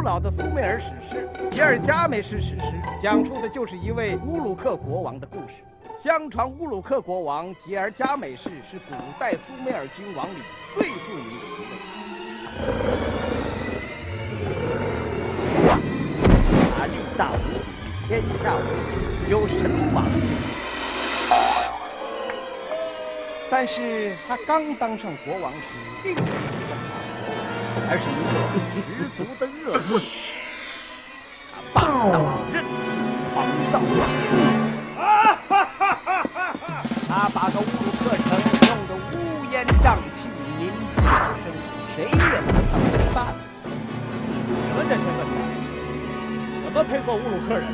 古老的苏美尔史诗《吉尔伽美什史诗》，讲述的就是一位乌鲁克国王的故事。相传乌鲁克国王吉尔伽美什是古代苏美尔君王里最著名的一位。他力大无比，天下无敌，有神王之名。但是他刚当上国王时，并不是一个好国王，而是一个十足的恶棍。他霸道、任性、狂躁、轻浮。他把个乌鲁克城弄得乌烟瘴气，民不聊生，谁也拿他没办法。你们这些笨蛋，怎么配做乌鲁克人？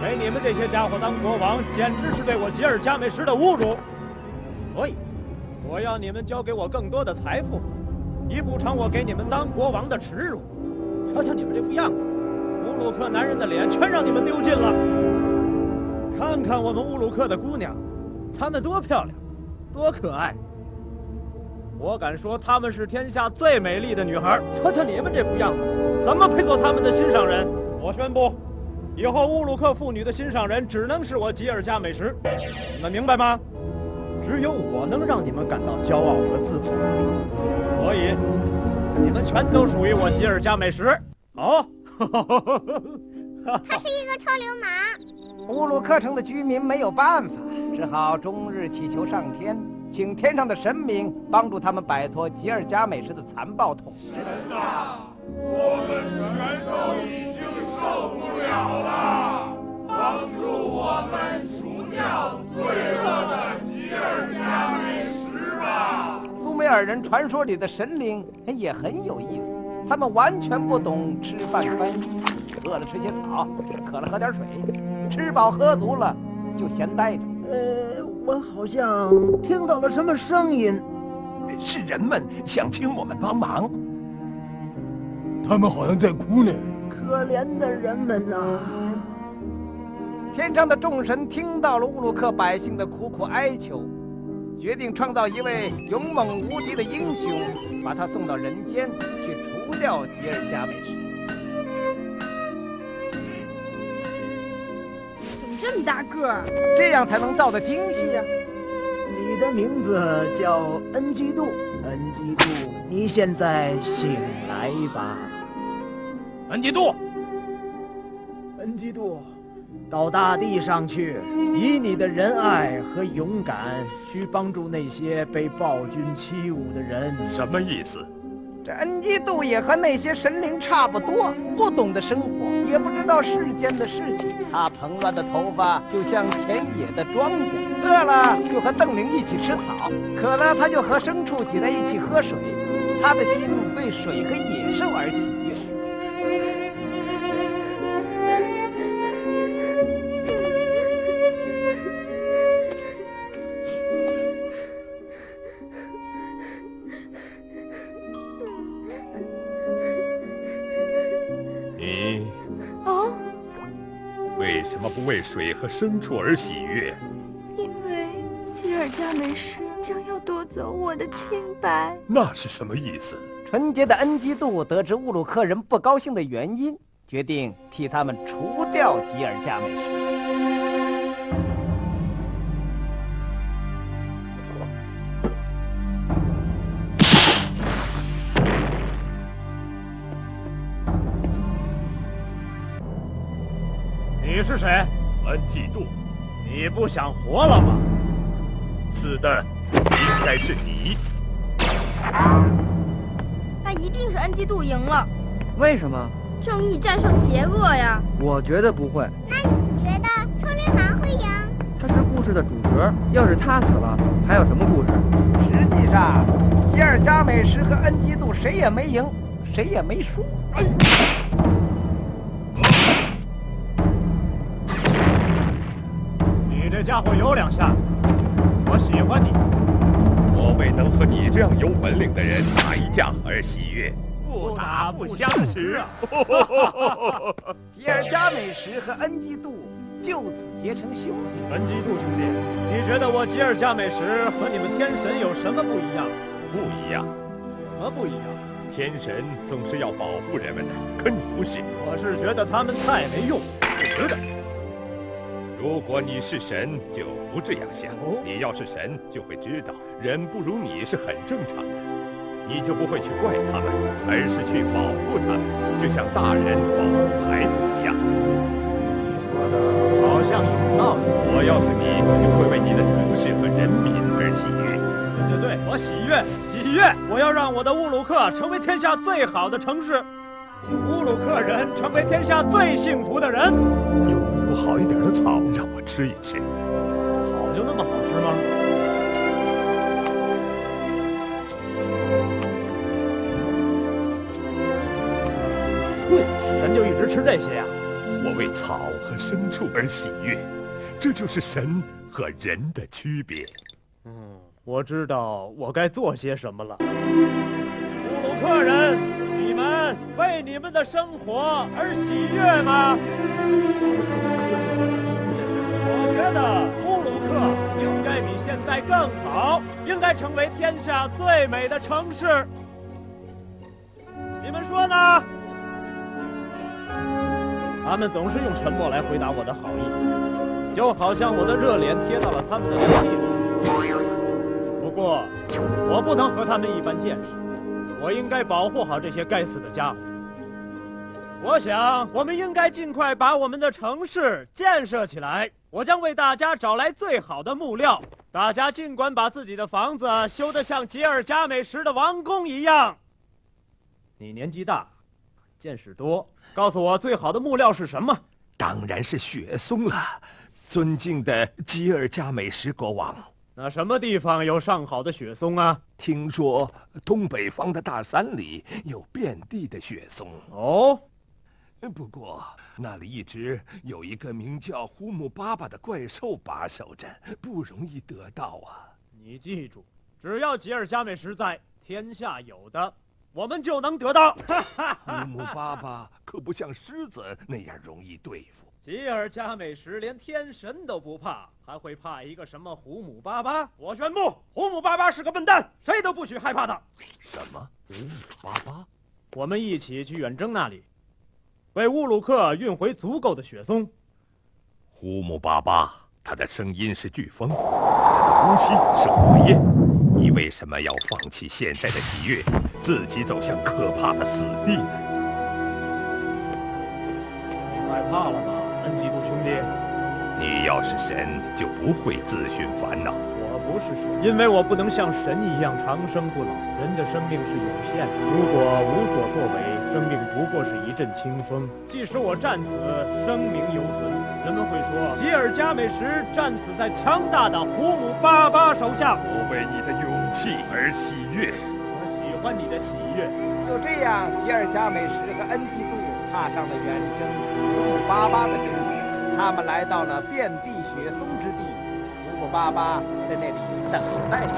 给你们这些家伙当国王，简直是对我吉尔伽美什的侮辱。所以，我要你们交给我更多的财富，以补偿我给你们当国王的耻辱。瞧瞧你们这副样子，乌鲁克男人的脸全让你们丢尽了。看看我们乌鲁克的姑娘，她们多漂亮，多可爱。我敢说她们是天下最美丽的女孩。瞧瞧你们这副样子，怎么配做他们的心上人？我宣布，以后乌鲁克妇女的心上人只能是我吉尔伽美什。你们明白吗？只有我能让你们感到骄傲和自豪。所以，你们全都属于我吉尔伽美什。好。他是一个臭流氓。乌鲁克城的居民没有办法，只好终日祈求上天，请天上的神明帮助他们摆脱吉尔伽美什的残暴统治。神呐，我们全都已经受不了了，帮助我们除掉罪恶的吉尔伽美什吧。苏美尔人传说里的神灵也很有意思，他们完全不懂吃饭穿衣，饿了吃些草，渴了喝点水，吃饱喝足了就闲待着。我好像听到了什么声音，是人们想请我们帮忙。他们好像在哭呢。可怜的人们呐！天上的众神听到了乌鲁克百姓的苦苦哀求，决定创造一位勇猛无敌的英雄，把他送到人间去除掉吉尔伽美什。怎么这么大个儿？这样才能造得精细呀。你的名字叫恩基杜，恩基杜，你现在醒来吧。恩基杜，恩基杜，到大地上去，以你的仁爱和勇敢去帮助那些被暴君欺侮的人。什么意思？这恩基杜也和那些神灵差不多，不懂得生活，也不知道世间的事情。他蓬乱的头发就像田野的庄稼，饿了就和邓灵一起吃草，渴了他就和牲畜挤在一起喝水。他的心为水和野兽而喜悦。为什么不为水和牲畜而喜悦？因为吉尔伽美什将要夺走我的清白。那是什么意思？纯洁的恩基杜得知乌鲁克人不高兴的原因，决定替他们除掉吉尔伽美什。你是谁？恩基杜。你不想活了吗？是的，应该是你。那一定是恩基杜赢了。为什么？正义战胜邪恶呀！我觉得不会。那你觉得臭流氓会赢？他是故事的主角，要是他死了，还有什么故事？实际上，吉尔伽美什和恩基杜谁也没赢，谁也没输。你这家伙有两下子，我喜欢你。我为能和你这样有本领的人打一架而喜悦。不打不相识啊！吉尔伽美什和恩基杜就此结成兄弟。恩基杜兄弟，你觉得我吉尔伽美什和你们天神有什么不一样？不一样。怎么不一样？天神总是要保护人们的，可你不是。我是觉得他们太没用，不值得。如果你是神，就不这样想。你要是神，就会知道人不如你是很正常的，你就不会去怪他们，而是去保护他们，就像大人保护孩子一样。你说的好像有道理。我要是你，就会为你的城市和人民而喜悦。对，我喜悦，喜悦！我要让我的乌鲁克成为天下最好的城市，乌鲁克人成为天下最幸福的人。有没有好一点的草让我吃一吃？草就那么好吃吗？对，神就一直吃这些呀。我为草和牲畜而喜悦，这就是神和人的区别。我知道我该做些什么了。乌鲁克人，你们为你们的生活而喜悦吗？我怎么可能喜悦呢？我觉得乌鲁克应该比现在更好，应该成为天下最美的城市。你们说呢？他们总是用沉默来回答我的好意，就好像我的热脸贴到了他们的脸上。不过，我不能和他们一般见识，我应该保护好这些该死的家伙。我想，我们应该尽快把我们的城市建设起来。我将为大家找来最好的木料，大家尽管把自己的房子修得像吉尔伽美什的王宫一样。你年纪大，见识多，告诉我最好的木料是什么？当然是雪松了，尊敬的吉尔伽美什国王。那什么地方有上好的雪松啊？听说东北方的大山里有遍地的雪松。哦，不过那里一直有一个名叫胡姆巴巴的怪兽把守着，不容易得到啊。你记住，只要吉尔伽美什在，天下有的我们就能得到。胡姆巴巴可不像狮子那样容易对付。吉尔伽美什连天神都不怕，还会怕一个什么胡姆巴巴？我宣布，胡姆巴巴是个笨蛋，谁都不许害怕他。什么？胡姆巴巴？我们一起去远征那里，为乌鲁克运回足够的雪松。胡姆巴巴，他的声音是飓风，他的呼吸是火焰。你为什么要放弃现在的喜悦，自己走向可怕的死地呢？你害怕了吗？恩基督兄弟，你要是神，就不会自寻烦恼。我不是神，因为我不能像神一样长生不老。人的生命是有限的，如果无所作为，生命不过是一阵清风。即使我战死，生命犹存。人们会说，吉尔伽美什战死在强大的胡姆巴巴手下。我为你的勇气而喜悦。我喜欢你的喜悦。就这样，吉尔伽美什和恩基杜踏上了远征胡姆巴巴的征途。他们来到了遍地雪松之地，胡姆巴巴在那里等待着。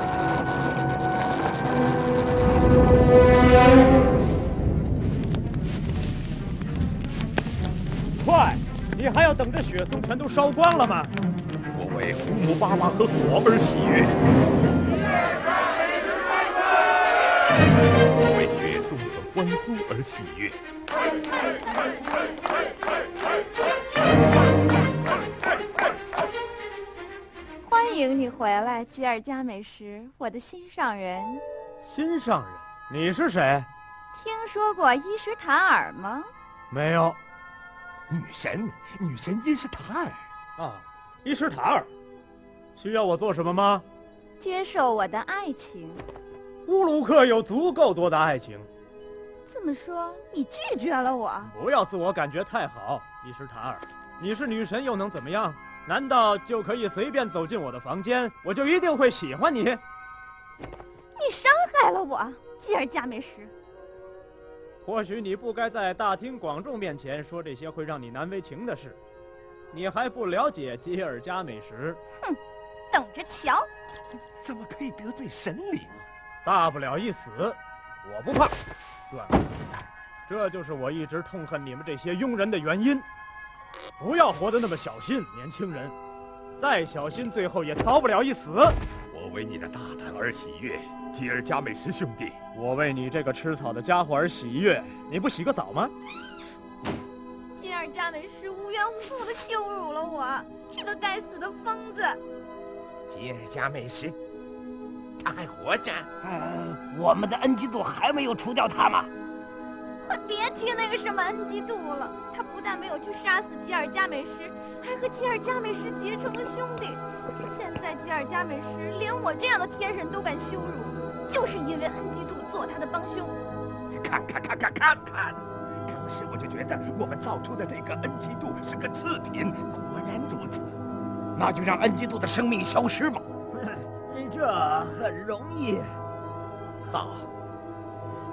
快！你还要等着雪松全都烧光了吗？我为胡姆巴巴和火而喜悦。我为雪松和欢呼而喜悦。欢迎你回来，吉尔伽美什，我的心上人。心上人，你是谁？听说过伊什塔尔吗？没有。女神伊什塔尔啊，伊什塔尔，需要我做什么吗？接受我的爱情。乌鲁克有足够多的爱情。这么说，你拒绝了我？不要自我感觉太好，伊什塔尔，你是女神又能怎么样？难道就可以随便走进我的房间，我就一定会喜欢你？你伤害了我，吉尔伽美什。或许你不该在大庭广众面前说这些会让你难为情的事。你还不了解吉尔伽美什。哼，等着瞧。怎么可以得罪神灵？大不了一死，我不怕。这就是我一直痛恨你们这些庸人的原因。不要活得那么小心，年轻人，再小心最后也逃不了一死。我为你的大胆而喜悦，吉尔伽美什兄弟。我为你这个吃草的家伙而喜悦。你不洗个澡吗？尔加美什无缘无故的羞辱了我，这个该死的疯子！吉尔加美什，他还活着？我们的恩基度还没有除掉他吗？快别提那个什么恩基度了，他不但没有去杀死吉尔加美什，还和吉尔加美什结成了兄弟。现在吉尔加美什连我这样的天神都敢羞辱，就是因为恩基度做他的帮凶。看！当时我就觉得我们造出的这个恩基度是个次品，果然如此。那就让恩基度的生命消失吧。这很容易。好，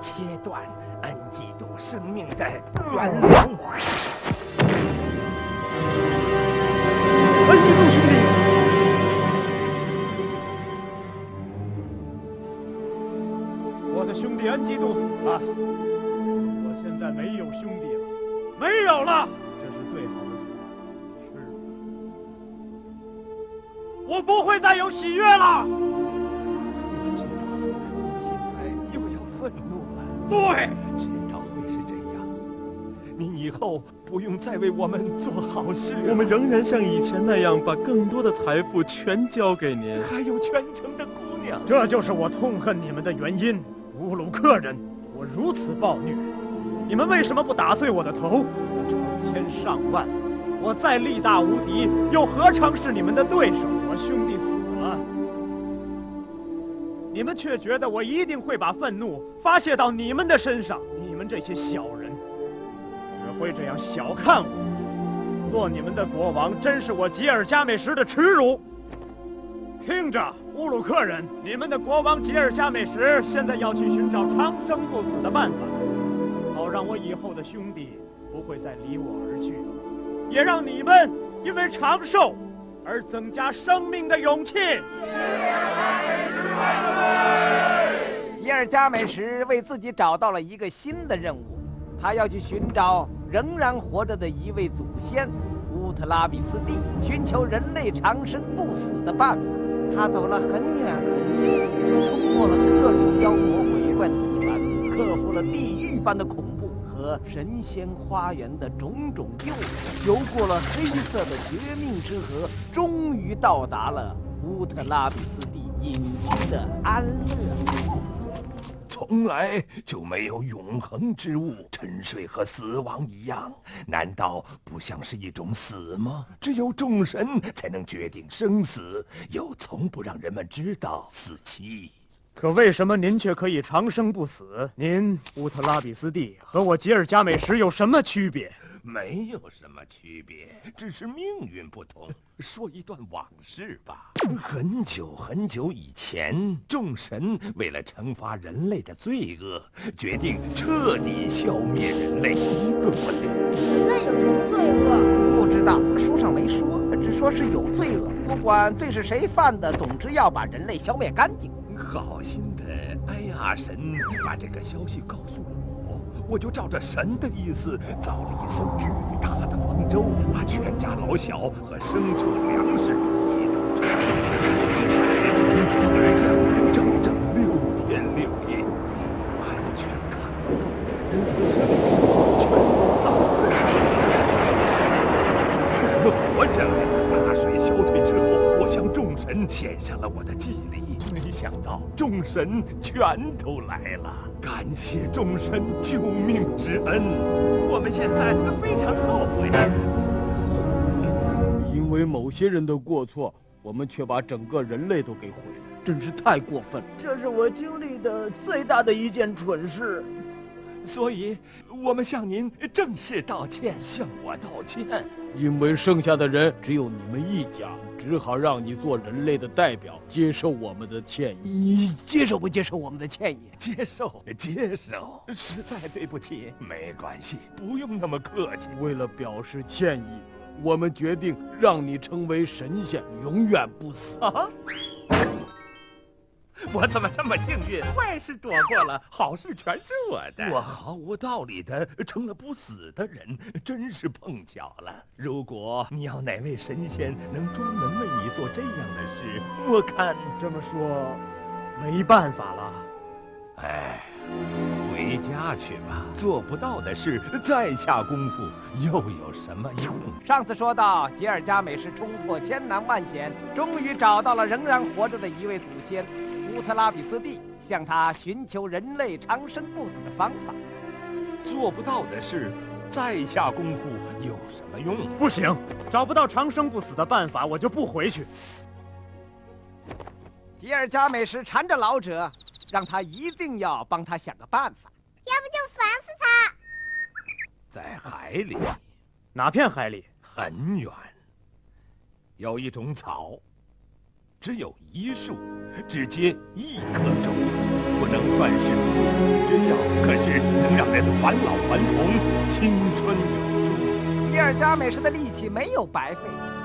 切断恩基度生命的源流。恩基度兄弟，我的兄弟恩基度死了，我现在没有兄弟了，没有了，这是最好的死。是，我不会再有喜悦了。我知道你现在又要愤怒了。对，知道会是这样。你以后不用再为我们做好事了。我们仍然像以前那样，把更多的财富全交给您，还有全城的姑娘。这就是我痛恨你们的原因。乌鲁克人，我如此暴虐，你们为什么不打碎我的头？成千上万，我再力大无敌，又何尝是你们的对手？我兄弟死了，你们却觉得我一定会把愤怒发泄到你们的身上。你们这些小人，只会这样小看我。做你们的国王，真是我吉尔加美什的耻辱。听着，乌鲁克人，你们的国王吉尔加美什现在要去寻找长生不死的办法，好让我以后的兄弟不会再离我而去，也让你们因为长寿而增加生命的勇气。吉尔加美什为自己找到了一个新的任务，他要去寻找仍然活着的一位祖先乌特拉比斯蒂，寻求人类长生不死的办法。他走了很远很远，冲过了各种妖魔鬼怪的阻拦，克服了地狱般的恐怖和神仙花园的种种诱惑，游过了黑色的绝命之河，终于到达了乌特拉比斯蒂隐居的安乐。从来就没有永恒之物，沉睡和死亡一样，难道不像是一种死吗？只有众神才能决定生死，又从不让人们知道死期。可为什么您却可以长生不死？您乌特拉比斯蒂和我吉尔加美什有什么区别？没有什么区别，只是命运不同。说一段往事吧。很久很久以前，众神为了惩罚人类的罪恶，决定彻底消灭人类，一个不留。人类有什么罪恶？不知道，书上没说，只说是有罪恶，不管罪是谁犯的，总之要把人类消灭干净。好心的埃亚神把这个消息告诉了我就照着神的意思造了一艘巨大的方舟，把全家老小和牲畜粮食一同装备，而且从天而降，整整6天6夜，完全看不到人和牲畜全都造了。我们活下来。大水消退之后，我向众神献上了我的祭礼，没想到众神全都来了，感谢众神救命之恩。我们现在非常后悔，因为某些人的过错，我们却把整个人类都给毁了，真是太过分了。这是我经历的最大的一件蠢事。所以我们向您正式道歉，向我道歉。因为剩下的人只有你们一家，只好让你做人类的代表，接受我们的歉意。你接受不接受我们的歉意？接受，接受。实在对不起。没关系，不用那么客气。为了表示歉意，我们决定让你成为神仙，永远不死。我怎么这么幸运？坏事躲过了，好事全是我的。我毫无道理的成了不死的人，真是碰巧了。如果你要哪位神仙能专门为你做这样的事，我看这么说，没办法了。哎，回家去吧。做不到的事，再下功夫又有什么用？上次说到，吉尔伽美什冲破千难万险，终于找到了仍然活着的一位祖先乌特拉比斯蒂，向他寻求人类长生不死的方法。做不到的事，再下功夫有什么用？不行，找不到长生不死的办法，我就不回去。吉尔伽美什缠着老者，让他一定要帮他想个办法。要不就烦死他！在海里，哪片海里？很远。有一种草，只有一树，只结一颗种子，不能算是不死之药，可是能让人返老还童，青春永驻。吉尔伽美什的力气没有白费，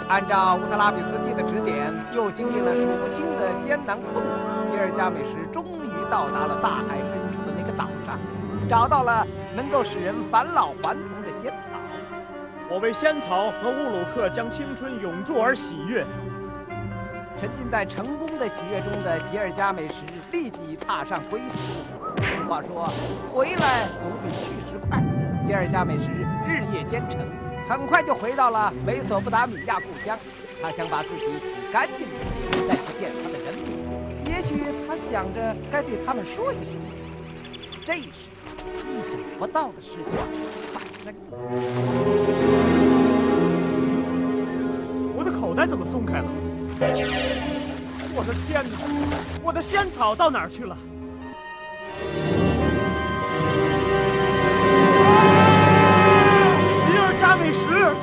按照乌特拉比斯蒂的指点，又经历了数不清的艰难困难，吉尔伽美什终于到达了大海深处的那个岛上，找到了能够使人返老还童的仙草。我为仙草和乌鲁克将青春永驻而喜悦。沉浸在成功的喜悦中的吉尔伽美什立即踏上归途。俗话说，回来总比去时快。吉尔伽美什日夜兼程，很快就回到了美索不达米亚故乡。他想把自己洗干净一些，再去见他的人民。也许他想着该对他们说些什么。这时，意想不到的事情发生了。我的口袋怎么松开了？我的天哪！我的仙草到哪儿去了？吉尔伽美什，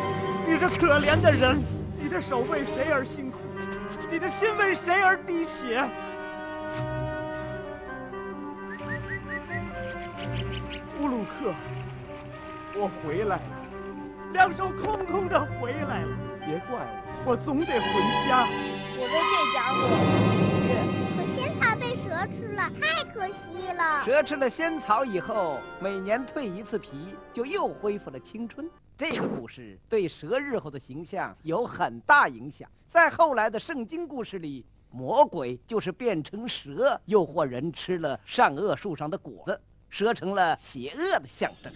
你这可怜的人，你的手为谁而辛苦？你的心为谁而滴血？乌鲁克，我回来了，两手空空的回来了。别怪我，我总得回家。我为这家伙喜悦。可仙草被蛇吃了，太可惜了。蛇吃了仙草以后，每年蜕一次皮，就又恢复了青春。这个故事对蛇日后的形象有很大影响。在后来的圣经故事里，魔鬼就是变成蛇，诱惑人吃了善恶树上的果子，蛇成了邪恶的象征。